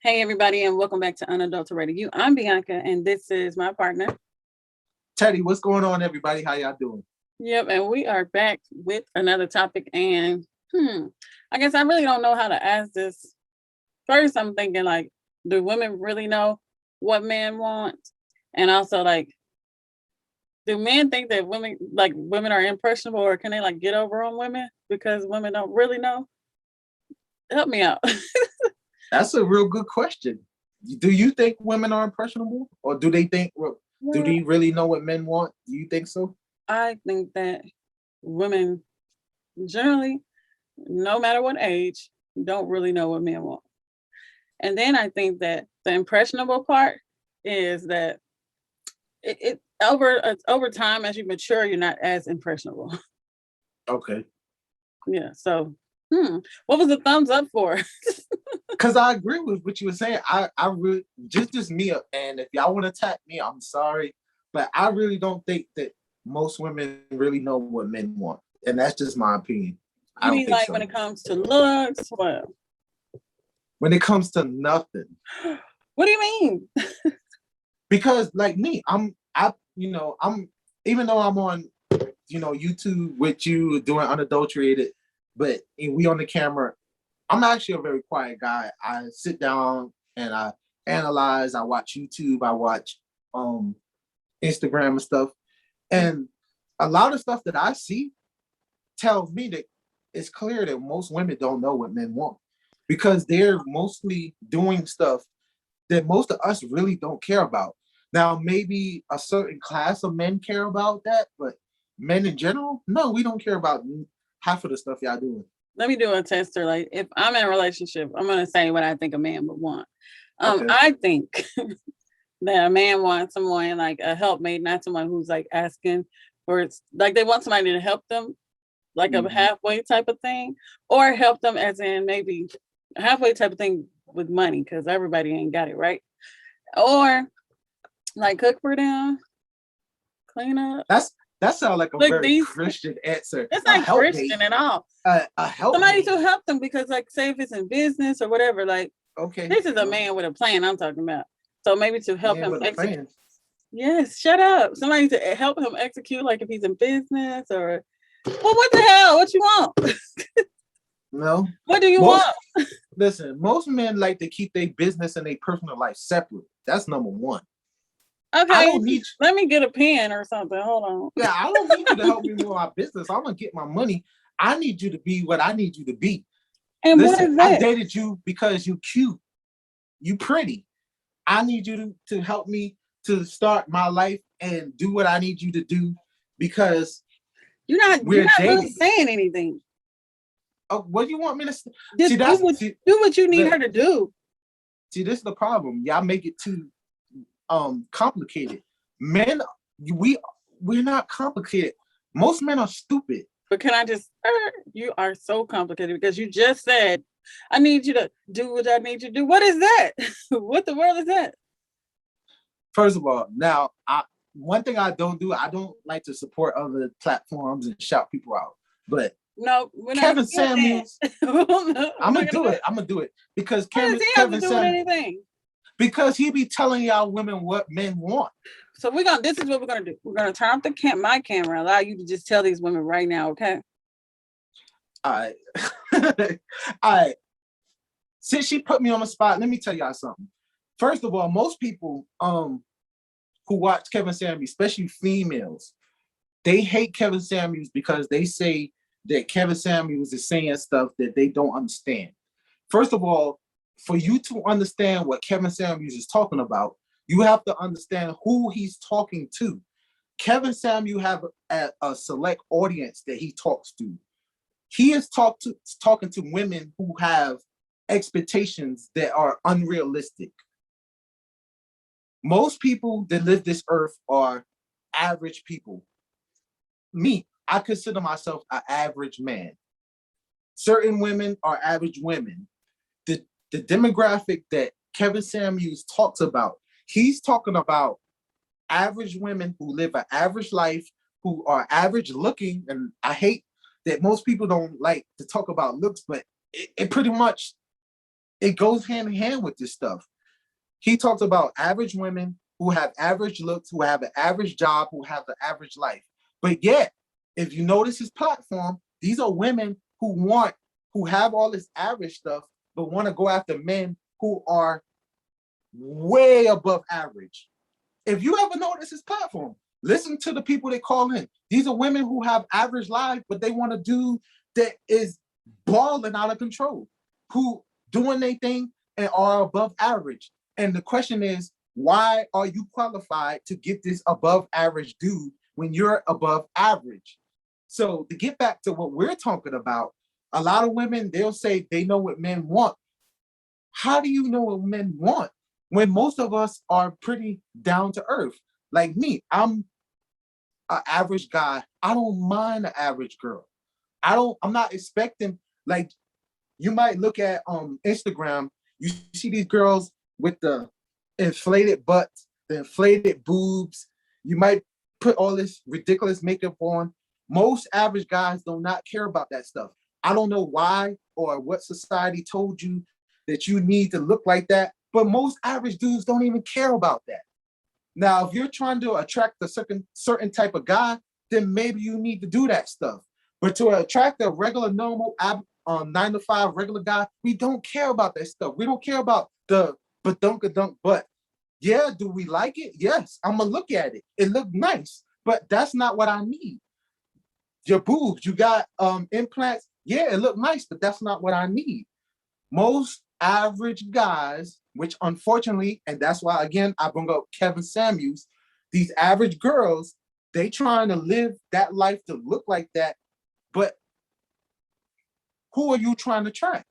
Hey, everybody, and welcome back to Unadulterated You. I'm Bianca, and this is my partner. Teddy, what's going on, everybody? How y'all doing? Yep, and we are back with another topic. And I guess I really don't know how to ask this. First, I'm thinking like, do women really know what men want? And also, like, do men think that women are impressionable, or can they like get over on women because women don't really know? Help me out. That's a real good question. Do you think women are impressionable, or do they think? Do Well, they really know what men want? Do you think so? I think that women generally, no matter what age, don't really know what men want. And then I think that the impressionable part is that over time as you mature, you're not as impressionable. Okay. Yeah. So, what was the thumbs up for? Because I agree with what you were saying. I really just me, and if y'all want to attack me, I'm sorry, but I really don't think that most women really know what men want, and that's just my opinion. I You don't mean think like so. when it comes to looks? Well, When it comes to nothing, what do you mean? because like me, I'm even though I'm on YouTube with you doing unadulterated, but we on the camera. I'm actually a very quiet guy. I sit down and I analyze. I watch YouTube. I watch Instagram and stuff, and a lot of stuff that I see tells me that it's clear that most women don't know what men want because they're mostly doing stuff that most of us really don't care about. Now, maybe a certain class of men care about that, but men in general, no, we don't care about half of the stuff y'all doing. Let me do a tester. Like, if I'm in a relationship, I'm gonna say what I think a man would want. Okay. I think that a man wants someone like a helpmate, not someone who's like asking for it's like they want somebody to help them, like a halfway type of thing, or help them as in maybe a halfway type of thing with money because everybody ain't got it, right? Or like cook for them, clean up. That sounds like a Look, very Christian answer. it's A not helpmate. Christian at all. A helpmate. Somebody to help them because, like, say if it's in business or whatever, like, okay. This is a man with a plan I'm talking about. So maybe to help him execute. Yes, shut up. Somebody to help him execute, like if he's in business or, well, what the hell? What you want? No. What do you want? Listen, most men like to keep their business and their personal life separate. That's number one. Okay, I don't need let me get a pen or something. Hold on. Yeah, I don't need you to help me with my business. I'm gonna get my money. I need you to be what I need you to be. And listen, what is that? I dated you because you cute, you pretty. I need you to help me to start my life and do what I need you to do because you're not really saying anything. What do you want me to say? Just do what you need her to do. See, this is the problem. Y'all make it too complicated. Men, we're not complicated. Most men are stupid. But can I just, you are so complicated because you just said, I need you to do what I need you to do. What is that? What the world is that? First of all, now, one thing I don't do, I don't like to support other platforms and shout people out. But no, Kevin Samuels, no, I'm gonna do it. I'm gonna do it because Kevin Samuels, anything? Because he be telling y'all women what men want. So this is what we're gonna do. We're gonna turn off my camera, allow you to just tell these women right now, okay? All right. All right. Since she put me on the spot, let me tell y'all something. First of all, most people who watch Kevin Samuels, especially females, they hate Kevin Samuels because they say that Kevin Samuels is saying stuff that they don't understand. First of all, for you to understand what Kevin Samuels is talking about, you have to understand who he's talking to. Kevin Samuels have a select audience that he talks to. He is talking to women who have expectations that are unrealistic. Most people that live this earth are average people. Me, I consider myself an average man. Certain women are average women. The demographic that Kevin Samuels talks about, he's talking about average women who live an average life, who are average looking. And I hate that most people don't like to talk about looks, but it pretty much it goes hand in hand with this stuff. He talks about average women who have average looks, who have an average job, who have an average life. But yet, if you notice his platform, these are women who have all this average stuff, but want to go after men who are way above average. If you ever notice his platform, listen to the people they call in. These are women who have average lives, but they want a dude that is balling out of control, who doing their thing and are above average. And the question is, why are you qualified to get this above average dude when you're above average? So to get back to what we're talking about, a lot of women, they'll say they know what men want. How do you know what men want when most of us are pretty down to earth? Like me, I'm an average guy. I don't mind an average girl. I'm not expecting, like, you might look at Instagram, you see these girls with the inflated butts, the inflated boobs. You might put all this ridiculous makeup on. Most average guys do not care about that stuff. I don't know why or what society told you that you need to look like that, but most average dudes don't even care about that. Now, if you're trying to attract a certain type of guy, then maybe you need to do that stuff. But to attract a regular, normal, 9 to 5 regular guy, we don't care about that stuff. We don't care about the badunk butt. Yeah, do we like it? Yes, I'm gonna look at it. It looked nice, but that's not what I need. Your boobs, you got implants. Yeah, it looked nice, but that's not what I need. Most average guys, which unfortunately, and that's why again I bring up Kevin Samuels, these average girls, they trying to live that life to look like that, but who are you trying to track?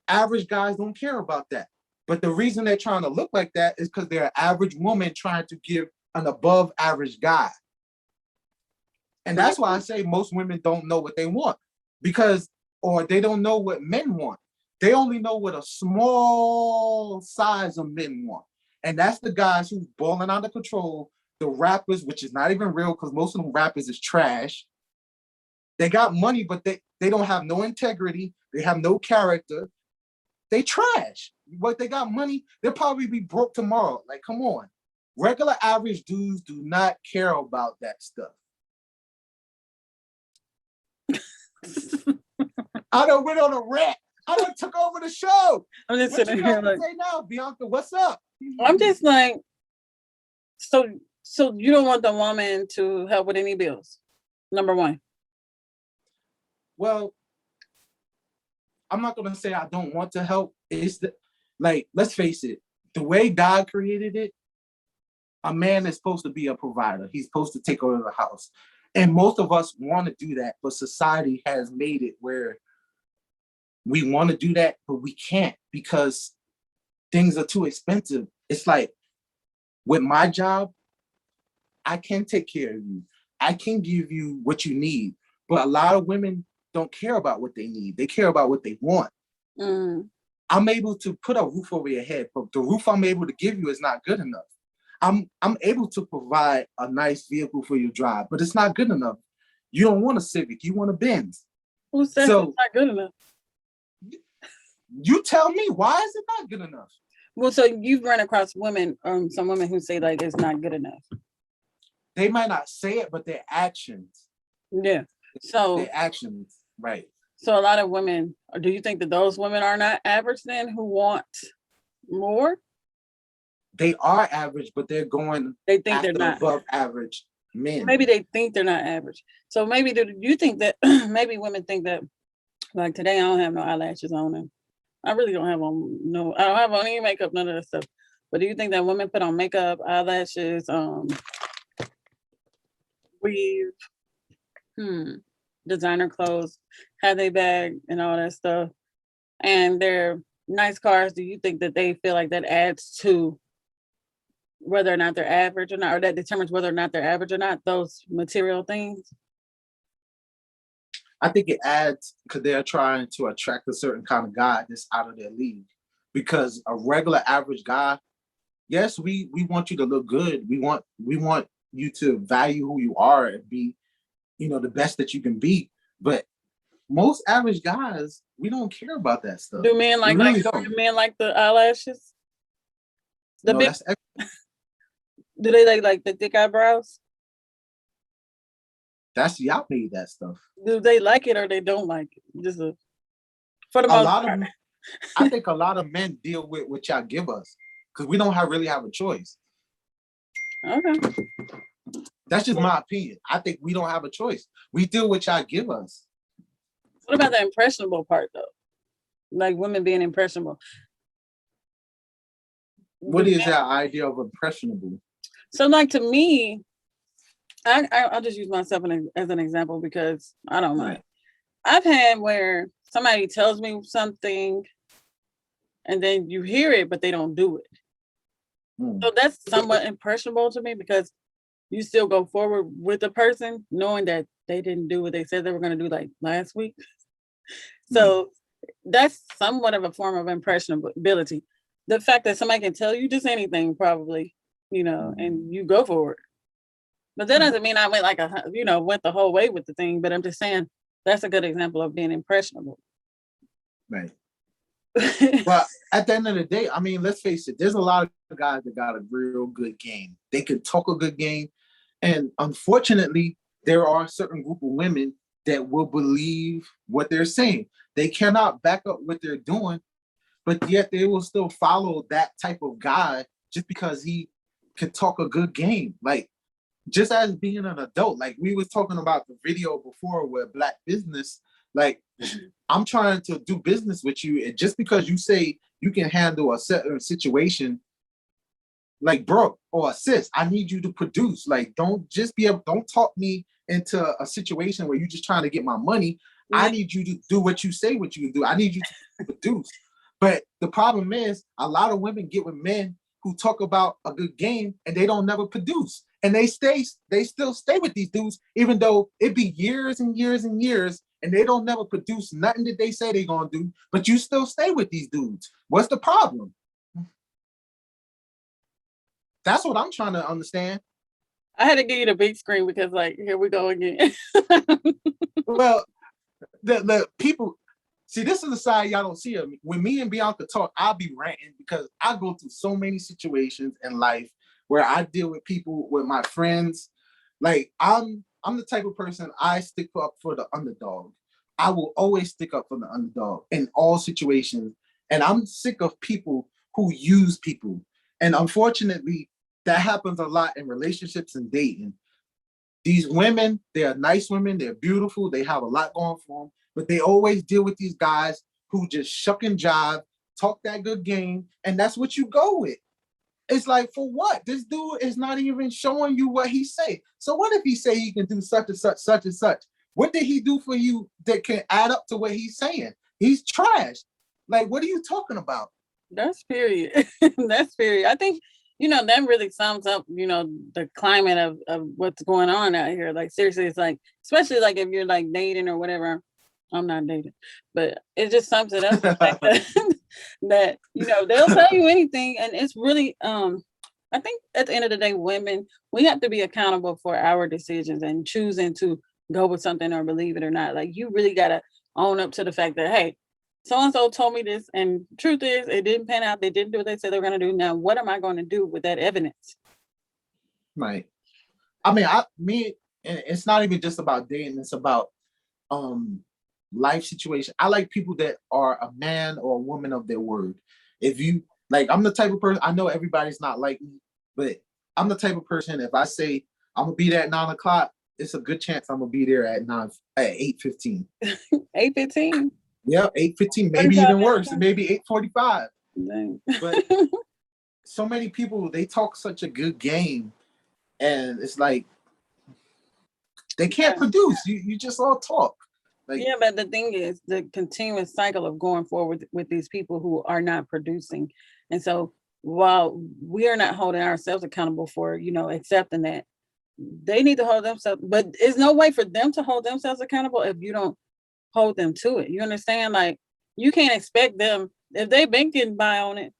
Average guys don't care about that. But the reason they're trying to look like that is because they're an average woman trying to give an above average guy. And that's why I say most women don't know what they want, or they don't know what men want. They only know what a small size of men want. And that's the guys who's balling out of control, the rappers, which is not even real because most of them rappers is trash. They got money, but they don't have no integrity. They have no character. They trash. But they got money, they'll probably be broke tomorrow. Like, come on. Regular average dudes do not care about that stuff. I done went on a rant. I done took over the show. I'm just What sitting you here got to like, say now, Bianca? What's up? I'm just like, so you don't want the woman to help with any bills, number one. Well, I'm not gonna say I don't want to help. It's like, let's face it, the way God created it, a man is supposed to be a provider. He's supposed to take over the house. And most of us want to do that, but society has made it where we want to do that, but we can't because things are too expensive. It's like, with my job, I can take care of you. I can give you what you need. But a lot of women don't care about what they need. They care about what they want. Mm. I'm able to put a roof over your head, but the roof I'm able to give you is not good enough. I'm able to provide a nice vehicle for your drive, but it's not good enough. You don't want a Civic, you want a Benz. Who says So- it's not good enough? You tell me, why is it not good enough? Well, so you've run across women, some women who say like it's not good enough. They might not say it, but their actions. Yeah. So Their actions, right. So a lot of women, or do you think that those women are not average then who want more? They are average, but they're going They think after they're not. above average men. Maybe they think they're not average. So maybe do you think that maybe women think that, like, today I don't have no eyelashes on and I really don't have on I don't have on any makeup, none of that stuff. But do you think that women put on makeup, eyelashes, weave, designer clothes, have they bag and all that stuff, and their nice cars, do you think that they feel like that adds to whether or not they're average or not, or that determines whether or not they're average or not, those material things? I think it adds because they're trying to attract a certain kind of guy that's out of their league. Because a regular average guy, yes, we want you to look good. We want you to value who you are and be, the best that you can be. But most average guys, we don't care about that stuff. Do men We like really do don't. men like the eyelashes? The No, big do they like the thick eyebrows? that's y'all made that stuff. Do they like it or they don't like it? Just for the A most lot part. of, I think a lot of men deal with what y'all give us because we don't really have a choice. Okay. That's just my opinion. I think we don't have a choice. We deal with y'all give us. What about the impressionable part though? Like women being impressionable. What is that idea of impressionable? So like to me, I'll just use myself as an example because I don't mind. I've had where somebody tells me something and then you hear it, but they don't do it. So that's somewhat impressionable to me because you still go forward with the person knowing that they didn't do what they said they were going to do like last week. So that's somewhat of a form of impressionability. The fact that somebody can tell you just anything probably, and you go for it. But that doesn't mean I went went the whole way with the thing, but I'm just saying that's a good example of being impressionable. Right. But at the end of the day, I mean, let's face it, there's a lot of guys that got a real good game. They could talk a good game. And unfortunately, there are a certain group of women that will believe what they're saying. They cannot back up what they're doing, but yet they will still follow that type of guy just because he can talk a good game. Like, just as being an adult, like we was talking about the video before with Black Business, like I'm trying to do business with you, and just because you say you can handle a certain situation, like bro or sis, I need you to produce. Like, don't talk me into a situation where you're just trying to get my money. I need you to do what you say what you do. I need you to produce. But the problem is a lot of women get with men who talk about a good game and they don't never produce. And they still stay with these dudes, even though it be years and years and years, and they don't never produce nothing that they say they're gonna do, but you still stay with these dudes. What's the problem? That's what I'm trying to understand. I had to give you the big screen because, like, here we go again. Well, the people see, this is the side y'all don't see of me. When me and Bianca talk, I'll be ranting because I go through so many situations in life where I deal with people, with my friends. Like I'm the type of person, I stick up for the underdog. I will always stick up for the underdog in all situations. And I'm sick of people who use people. And unfortunately, that happens a lot in relationships and dating. These women, they are nice women, they're beautiful, they have a lot going for them, but they always deal with these guys who just shuck and jive, talk that good game, and that's what you go with. It's like, for what? This dude is not even showing you what he say. So what if he say he can do such and such, such and such? What did he do for you that can add up to what he's saying? He's trash. Like, what are you talking about? That's period. That's period. I think, that really sums up, the climate of what's going on out here. Like, seriously, it's like, especially like if you're like dating or whatever. I'm not dating, but it just sums it up. The fact that they'll tell you anything, and it's really I think at the end of the day, women, we have to be accountable for our decisions and choosing to go with something or believe it or not. Like, you really gotta own up to the fact that, hey, so and so told me this, and truth is, it didn't pan out. They didn't do what they said they were gonna do. Now, what am I going to do with that evidence? Right. I mean, and it's not even just about dating. It's about life situation. I like people that are a man or a woman of their word. If you like, I'm the type of person, I know everybody's not like me, but I'm the type of person, if I say I'm gonna be there at 9 o'clock, it's a good chance I'm gonna be there at 8:15. 8:15. Yeah, 8:15, maybe even worse, maybe 8:45. But so many people, they talk such a good game, and it's like they can't produce. You just all talk. Like, yeah, but the thing is the continuous cycle of going forward with these people who are not producing. And so while we are not holding ourselves accountable for, accepting that, they need to hold themselves, but there's no way for them to hold themselves accountable if you don't hold them to it. You understand? Like, you can't expect them, if they've been getting by on it,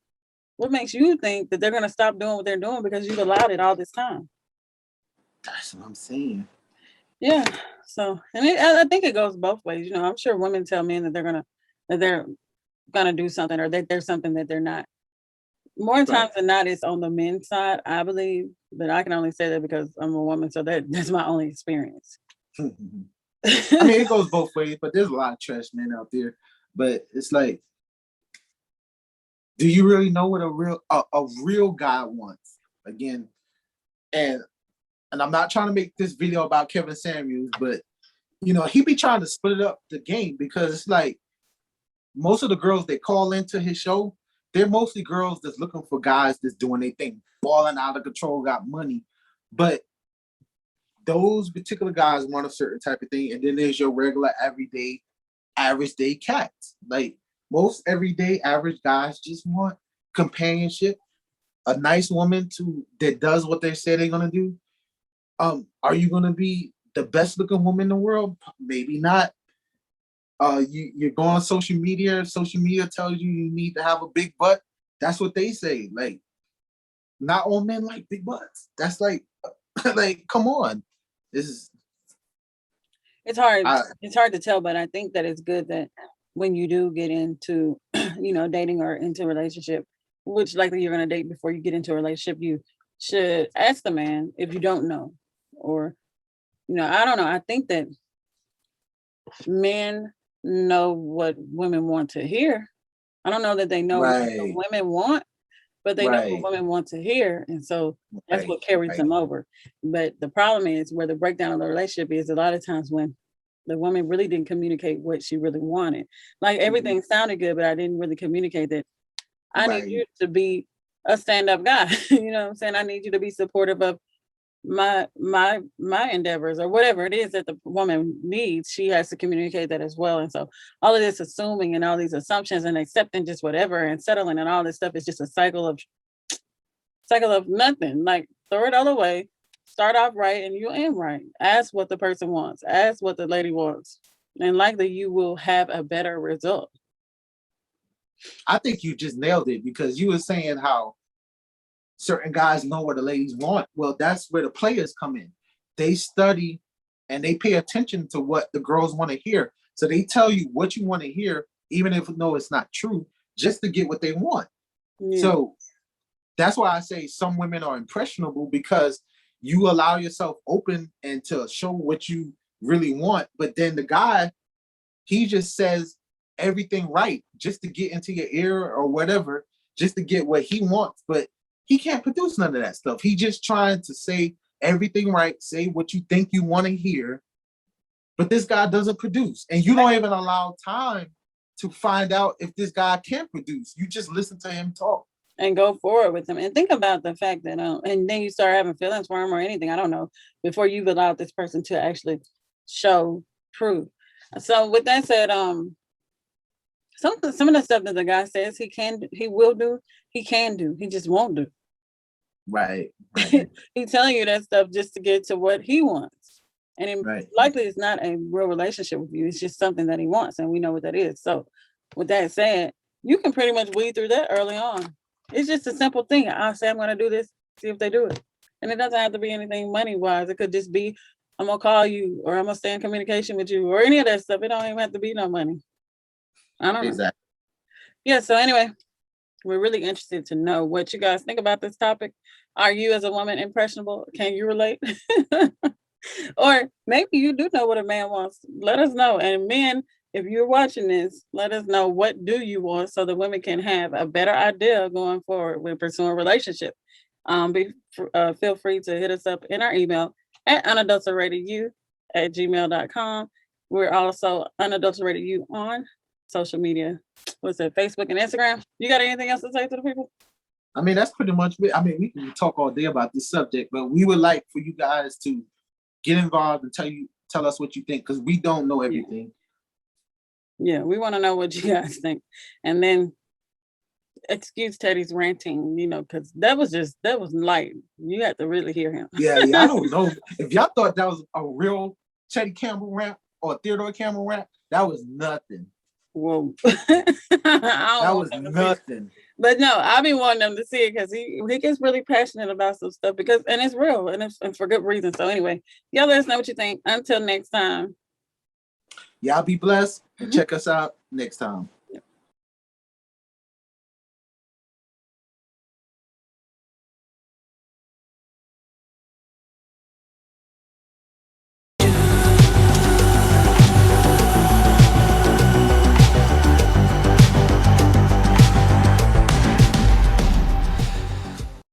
what makes you think that they're going to stop doing what they're doing because you've allowed it all this time? that's what I'm saying. Yeah. So, and I think it goes both ways. I'm sure women tell men that they're gonna do something or that there's something that they're not. More Right. times than not, it's on the men's side, I believe. But I can only say that because I'm a woman, so that's my only experience. I mean, it goes both ways, but there's a lot of trash men out there. But it's like, do you really know what a real guy wants? Again, and I'm not trying to make this video about Kevin Samuels, but he be trying to split up the game because it's like most of the girls that call into his show, they're mostly girls that's looking for guys that's doing their thing, balling out of control, got money. But those particular guys want a certain type of thing, and then there's your regular everyday average day cats. Like most everyday average guys just want companionship, a nice woman that does what they say they're gonna do. Are you gonna be the best looking woman in the world? Maybe not. You go on social media. Social media tells you need to have a big butt. That's what they say. Like, not all men like big butts. That's like, like, come on. This is It's hard. I, It's hard to tell, but I think that it's good that when you do get into, dating or into a relationship, which likely you're gonna date before you get into a relationship, you should ask the man if you don't know, or I don't know. I think that men know what women want to hear. I don't know that they know what the right, women want, but they know what right, women want to hear, and so that's right, what carries right. them over. But the problem is where the breakdown of the relationship is a lot of times when the woman really didn't communicate what she really wanted. Like Mhm. everything sounded good, but I didn't really communicate that I need Right. you to be a stand-up guy. You know what I'm saying? I need you to be supportive of my endeavors or whatever it is that the woman needs. She has to communicate that as well. And so all of this assuming and all these assumptions and accepting just whatever and settling and all this stuff is just a cycle of nothing. Like throw it all away, start off right, and you end right. Ask what the person wants, ask what the lady wants, and likely you will have a better result. I think you just nailed it because you were saying how certain guys know what the ladies want. Well, that's where the players come in. They study and they pay attention to what the girls want to hear. So they tell you what you want to hear, even if no, it's not true, just to get what they want. Yeah. So that's why I say some women are impressionable because you allow yourself open and to show what you really want. But then the guy, he just says everything right just to get into your ear or whatever, just to get what he wants. But he can't produce none of that stuff. He just trying to say everything right, say what you think you want to hear. But this guy doesn't produce, and you don't even allow time to find out if this guy can produce. You just listen to him talk. And go forward with them and think about the fact that and then you start having feelings for him or anything, I don't know, before you've allowed this person to actually show proof. So with that said, some of the stuff that the guy says he will do, he can do, he just won't do. Right, right, He's telling you that stuff just to get to what he wants. And right. likely it's not a real relationship with you. It's just something that he wants, and we know what that is. So, with that said, you can pretty much weed through that early on. It's just a simple thing. I'll say I'm going to do this, see if they do it, and it doesn't have to be anything money wise. It could just be I'm gonna call you, or I'm gonna stay in communication with you, or any of that stuff. It don't even have to be no money. I don't know. Exactly. Yeah. So anyway, we're really interested to know what you guys think about this topic. Are you, as a woman, impressionable? Can you relate? Or maybe you do know what a man wants. Let us know. And men, if you're watching this, let us know what do you want so the women can have a better idea going forward with pursuing a relationship. Feel free to hit us up in our email at unadulteratedU@gmail.com. We're also unadulteratedu on social media. What's it, Facebook and Instagram? You got anything else to say to the people? I mean, that's pretty much it. I mean, we can talk all day about this subject, but we would like for you guys to get involved and tell us what you think because we don't know Yeah. everything. Yeah, we want to know what you guys think. And then excuse Teddy's ranting, because that was light. You had to really hear him. Yeah, yeah. I don't know if y'all thought that was a real Chetty Campbell rap or Theodore Campbell rap. That was nothing. Well, I don't That want was that to be. nothing. But no, I be wanting them to see it because he gets really passionate about some stuff and it's real and for good reason. So anyway, y'all let us know what you think. Until next time. Y'all be blessed and Mhm. check us out next time.